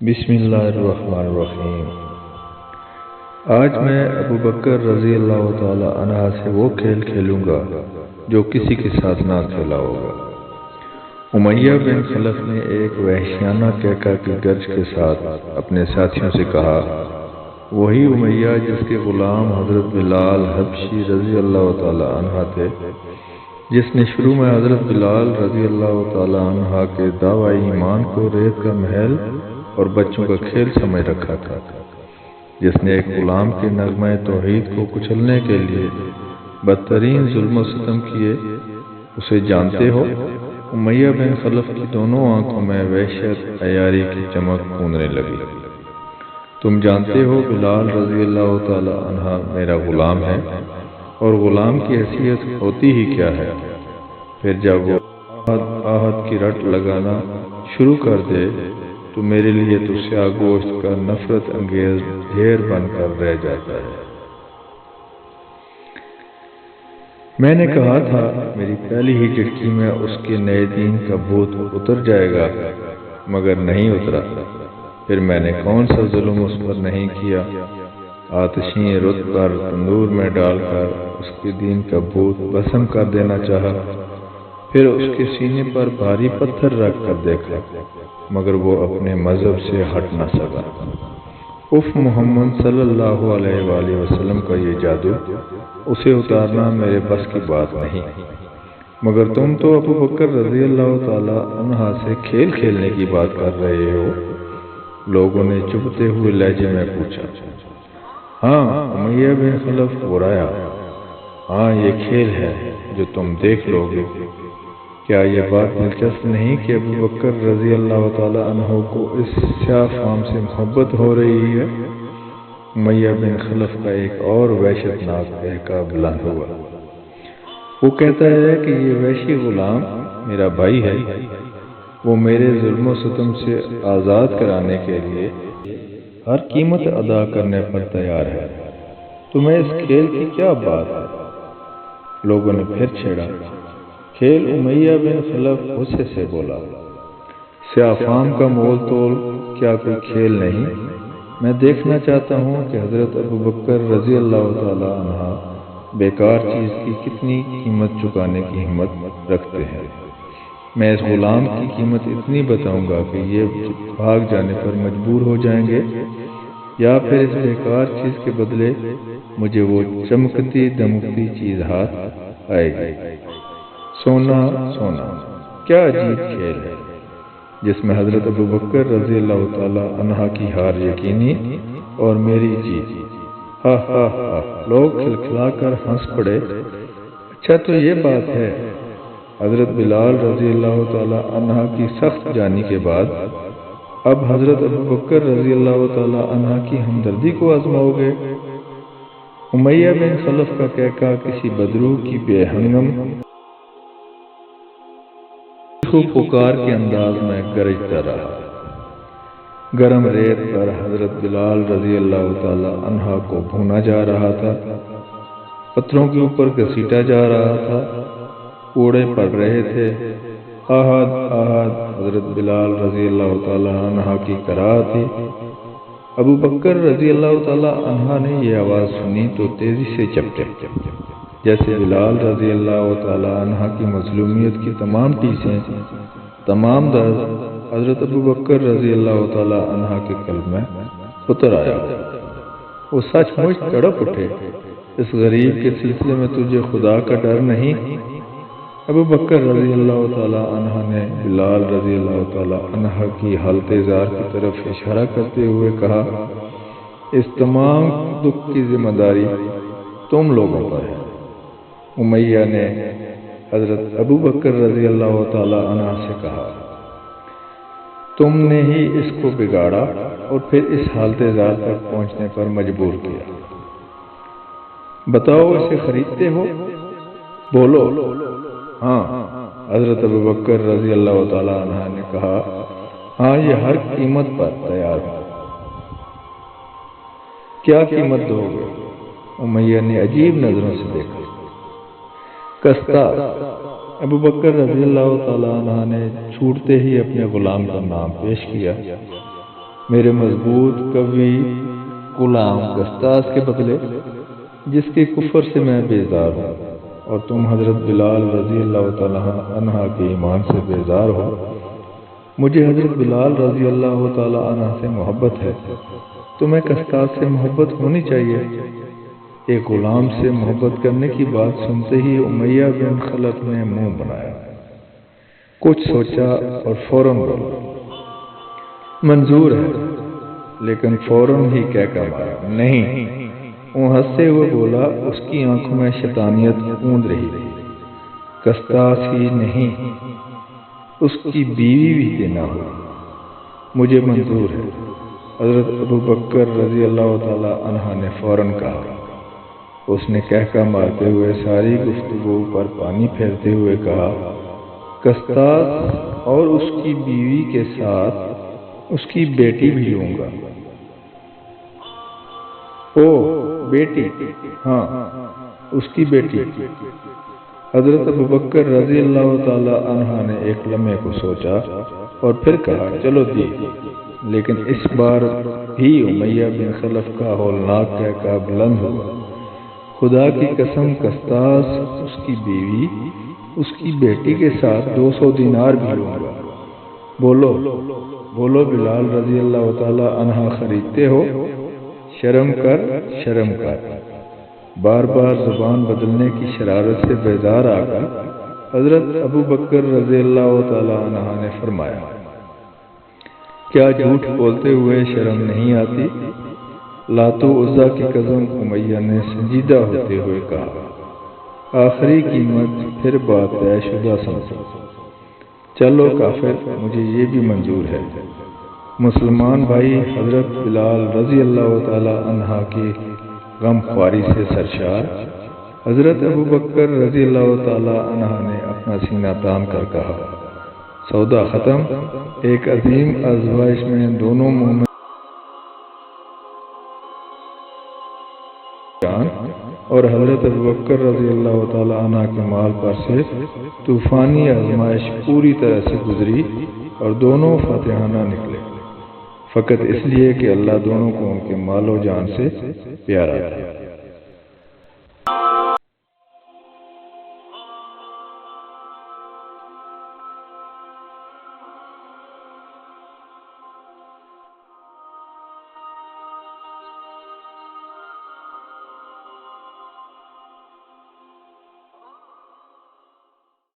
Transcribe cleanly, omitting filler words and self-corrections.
بسم اللہ الرحمن الرحیم۔ آج میں ابو بکر رضی اللہ تعالی عنہ سے وہ کھیل کھیلوں گا جو کسی کے ساتھ نہ کھیلا ہوگا۔ امیہ بن خلف نے ایک وحشیانہ کہکہ کی گرج کے ساتھ اپنے ساتھیوں سے کہا، وہی امیہ جس کے غلام حضرت بلال حبشی رضی اللہ تعالی عنہ تھے، جس نے شروع میں حضرت بلال رضی اللہ تعالی عنہ کے دعوی ایمان کو ریت کا محل اور بچوں کا کھیل سمجھ رکھا تھا، جس نے ایک غلام کے نغمہ توحید کو کچلنے کے لیے بدترین ظلم و ستم کیے، اسے جانتے ہو؟ امیہ بن خلف کی دونوں آنکھوں میں وحشت عیاری کی چمک پھوننے لگی۔ تم جانتے ہو بلال رضی اللہ تعالی عنہ میرا غلام ہے، اور غلام کی حیثیت ہوتی ہی کیا ہے؟ پھر جب وہ آہد کی رٹ لگانا شروع کر دے تو میرے لیے تو سیاہ گوشت کا نفرت انگیز ڈھیر بن کر رہ جاتا ہے۔ میں نے کہا تھا میری پہلی ہی جھٹکی میں اس کے نئے دین کا بھوت اتر جائے گا، مگر نہیں اترا۔ پھر میں نے کون سا ظلم اس پر نہیں کیا، آتشیں رت پر تندور میں ڈال کر اس کے دین کا بھوت بھسم کر دینا چاہا، پھر اس کے سینے پر بھاری پتھر رکھ کر دیکھا، مگر وہ اپنے مذہب سے ہٹ نہ سکا۔ محمد صلی اللہ علیہ وآلہ وسلم کا یہ جادو، اسے اتارنا میرے بس کی بات نہیں۔ مگر تم تو ابو بکر رضی اللہ تعالی عنہ سے کھیل کھیلنے کی بات کر رہے ہو، لوگوں نے چبھتے ہوئے لہجے میں پوچھا۔ ہاں، امیہ بن خلف غرایا، ہاں یہ کھیل ہے جو تم دیکھ لو گے۔ کیا یہ بات دلچسپ نہیں کہ ابو بکر رضی اللہ تعالی عنہ کو اس سیاہ فام سے محبت ہو رہی ہے؟ امیہ بن خلف کا ایک اور وحشتناک کہکہ بلند ہوا۔ وہ کہتا ہے کہ یہ وحشی غلام میرا بھائی ہے، وہ میرے ظلم و ستم سے آزاد کرانے کے لیے ہر قیمت ادا کرنے پر تیار ہے۔ تمہیں اس کھیل کی کیا بات ہے؟ لوگوں نے پھر چھیڑا۔ کھیل؟ امیہ بن خلف غصے سے بولا، سیاہ فام کا مول تول کیا کوئی کھیل نہیں؟ میں دیکھنا چاہتا ہوں کہ حضرت ابو بکر رضی اللہ تعالی عنہ بیکار چیز کی کتنی قیمت چکانے کی ہمت رکھتے ہیں۔ میں اس غلام کی قیمت اتنی بتاؤں گا کہ یہ بھاگ جانے پر مجبور ہو جائیں گے، یا پھر اس بیکار چیز کے بدلے مجھے وہ چمکتی دمکتی چیز ہاتھ آئے گی۔ سونا سونا، کیا عجیب کھیل ہے جس میں حضرت ابو بکر رضی اللہ تعالی عنہ کی ہار یقینی اور میری جیت۔ ہا ہا ہا، لوگ کھلکھلا کر ہنس پڑے۔ اچھا تو یہ بات ہے، حضرت بلال رضی اللہ تعالی عنہ کی سخت جانی کے بعد اب حضرت ابو بکر رضی اللہ تعالی عنہ کی ہمدردی کو آزماؤ گے؟ امیہ بن خلف کا کہکہ کسی بدروح کی بے ہنگم پکار کے انداز میں گرجتا رہا۔ گرم ریت پر حضرت بلال رضی اللہ تعالی عنہ کو بھونا جا رہا تھا، پتھروں کے اوپر گھسیٹا جا رہا تھا، کوڑے پڑ رہے تھے۔ آہد آہد حضرت بلال رضی اللہ تعالی عنہ کی قرات تھی۔ ابو بکر رضی اللہ تعالی عنہ نے یہ آواز سنی تو تیزی سے چپٹے، جیسے بلال رضی اللہ تعالی عنہ کی مظلومیت کی تمام ٹیسیں، تمام درد حضرت ابو بکر رضی اللہ تعالی عنہ کے قلب میں اتر آیا۔ وہ سچ مچ تڑپ اٹھے، اس غریب کے سلسلے میں تجھے خدا کا ڈر نہیں؟ ابو بکر رضی اللہ تعالی عنہ نے بلال رضی اللہ تعالی عنہ کی حالت زار کی طرف اشارہ کرتے ہوئے کہا، اس تمام دکھ کی ذمہ داری تم لوگوں پر ہے۔ امیہ نے حضرت ابو بکر رضی اللہ تعالی عنہ سے کہا، تم نے ہی اس کو بگاڑا اور پھر اس حالت زار تک پہنچنے پر مجبور کیا۔ بتاؤ اسے خریدتے ہو؟ بولو۔ ہاں، حضرت ابو بکر رضی اللہ تعالی عنہ نے کہا، ہاں یہ ہر قیمت پر تیار ہو۔ کیا قیمت دو گے؟ امیہ نے عجیب نظروں سے دیکھا۔ کستا، ابو بکر رضی اللہ تعالی عنہ نے چھوٹتے ہی اپنے غلام کا نام پیش کیا۔ میرے مضبوط قوی غلام قسطاس کے بدلے، جس کے کفر سے میں بیزار ہوں، اور تم حضرت بلال رضی اللہ تعالیٰ عنہ کے ایمان سے بیزار ہو۔ مجھے حضرت بلال رضی اللہ تعالیٰ عنہ سے محبت ہے، تمہیں قسطاس سے محبت ہونی چاہیے۔ ایک غلام سے محبت کرنے کی بات سنتے ہی امیہ بن خلف نے منہ بنایا، کچھ سوچا اور فوراً بولا، منظور ہے، لیکن فوراً ہی کہہ کر مارا، نہیں۔ وہ ہنستے ہوئے بولا، اس کی آنکھوں میں شیطانیت گونج رہی تھی، قسطاس ہی نہیں، اس کی بیوی بھی دینا ہو، مجھے منظور ہے۔ حضرت ابوبکر رضی اللہ تعالی عنہ نے فوراً کہا۔ اس نے کہہ کر مارتے ہوئے ساری گفتگو پر پانی پھیرتے ہوئے کہا، قسطاس اور اس کی بیوی کے ساتھ اس کی بیٹی بھی لوں گا۔ او بیٹی؟ ہاں، اس کی بیٹی۔ حضرت ابوبکر رضی اللہ تعالی عنہ نے ایک لمحے کو سوچا اور پھر کہا، چلو دی۔ لیکن اس بار بھی امیہ بن خلف کا ہولناک کہکا بلند ہوا، خدا کی قسم، قسطاس، اس کی بیوی، اس کی بیٹی کے ساتھ 200 دینار بھی لوں گا۔ بولو بولو بلال رضی اللہ تعالی عنہ، خریدتے ہو؟ شرم کر، شرم کر۔ بار بار زبان بدلنے کی شرارت سے بیزار آ کر حضرت ابوبکر رضی اللہ تعالی عنہ نے فرمایا، کیا جھوٹ بولتے ہوئے شرم نہیں آتی؟ لات و عزا کی قسم، امیہ نے سنجیدہ ہوتے ہوئے کہا، آخری قیمت پھر بات طے شدہ سمجھو۔ چلو کافر، مجھے یہ بھی منظور ہے۔ مسلمان بھائی حضرت بلال رضی اللہ تعالی عنہ کی غم خواری سے سرشار حضرت ابوبکر رضی اللہ تعالی عنہ نے اپنا سینہ تان کر کہا، سودا ختم۔ ایک عظیم آزمائش میں دونوں مومن اور حضرت ابوبکر رضی اللہ تعالی عنہ کے مال پر سے طوفانی آزمائش پوری طرح سے گزری اور دونوں فاتحانہ نکلے، فقط اس لیے کہ اللہ دونوں کو ان کے مال و جان سے پیارا تھا۔